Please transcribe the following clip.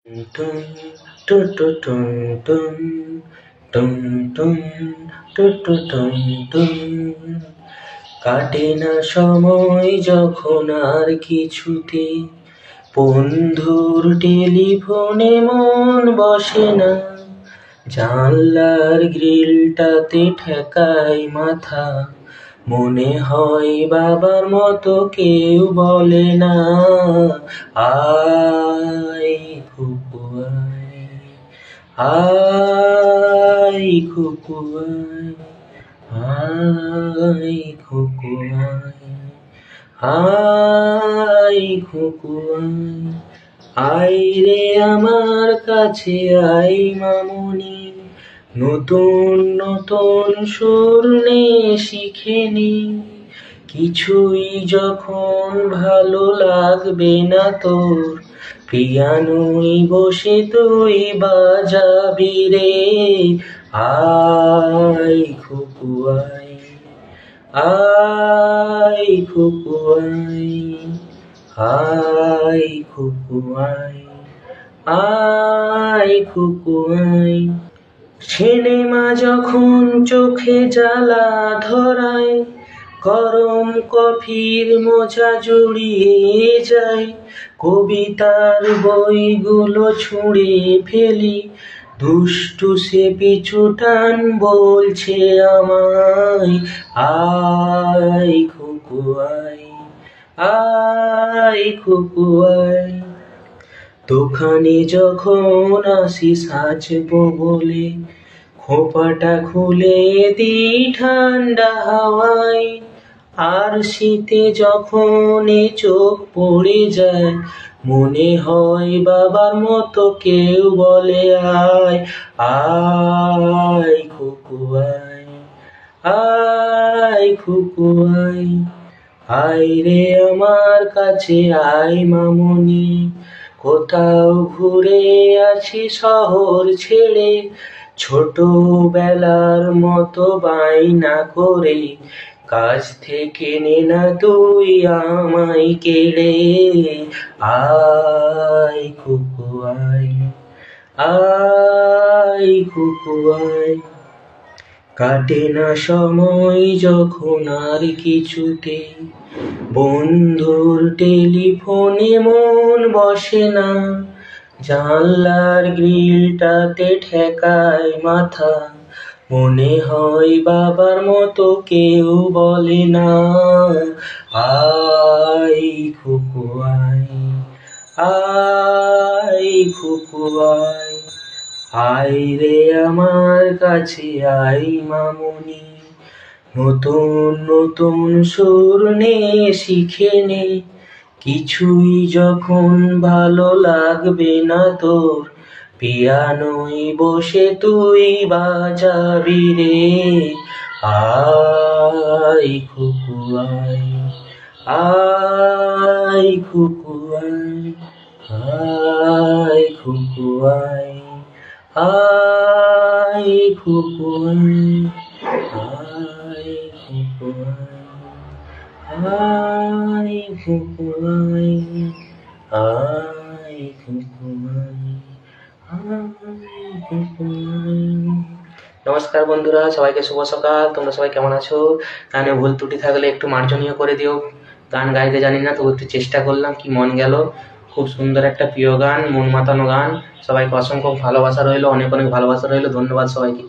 টুন two two টুন টুন টুন টুন টু টু টুন টুন। কাটে না সময় যখন আর কিছুতে, বন্ধুর টেলিফোনে মন বসে না। জানলার গ্রিলটাতে ঠেকাই মাথা, মনে হয় বাবার মতো কেউ বলে না, আয় খুকু আয়, আয় খুকু আয়, আয় খুকু আয়, আয় খুকু আয়। আয় রে আমার কাছে আয় মামুনি, নতুন নতুন সুর নে শিখে নি। কিছুই যখন ভালো লাগবে না তোর, পিয়ানোয় বসে তুই বাজাবি রে, আয় খুকু আয়, আয় খুকু আয়, আয় খুকু আয়, আয় খুকু আয়। সিনেমা যখন চোখে জ্বালা ধরায়, গরম কফির মোজা জুড়িয়ে যায়, কবিতার বইগুলো ছুঁড়ে ফেলি, দুষ্টু সে পিছু টান বলছে আমায়, আয় খুকু আয়, আয় খুকু আয়। দোকানে যখন আসি সাজবো বলে, খোঁপাটা খুলে দি ঠান্ডা হাওয়ায়, আর শীতে যখন চোখ পড়ে যায়, মনে হয় বাবার মতো কেউ বলে আয়, আয় খুকু আয়, আয় খুকু আয়। আয় রে আমার কাছে আয় মামুনি, কোথাও ঘুরে আসি শহর ছেড়ে, ছোটবেলার মতো বায়না করে, কাছ থেকে নে না তুই আমায় কেড়ে, আয় খুকু আয়, আয় খুকু আয়। কাটে না সময় যখন আর কিছুতে, বন্ধুর টেলিফোনে মন বসে না। জানলার গ্রিলটাতে ঠেকাই মাথা, মনে হয় বাবার মতো কেউ বলে না, আয় খুকু আয়, আয় খুকু আয়। আয় রে আমার কাছে আয় মামুনি, নতুন নতুন সুর নে শিখে নে। কিছুই যখন ভালো লাগবে না তোর, পিয়ানোয় বসে তুই বাজাবি রে, আয় খুকু আয়, আয় খুকু আয়, আয় খুকু আয়, আয় খুকু আয়, আয় খুকু আয়, আয় খুকু আয়, আয় খুকু আয়, আয় খুকু আয়। নমস্কার বন্ধুরা, সবাইকে শুভ সকাল। তোমরা সবাই কেমন আছো? গানে ভুল ত্রুটি থাকলে একটু মার্জনীয় করে দিও। গান গাইতে জানি না, তবু একটু চেষ্টা করলাম, কি মন গেল। খুব সুন্দর একটা প্রিয় গান, মন মাতানো গান। সবাইকে অসংখ্য ভালোবাসা রইলো, অনেক অনেক ভালোবাসা রইলো। ধন্যবাদ সবাইকে।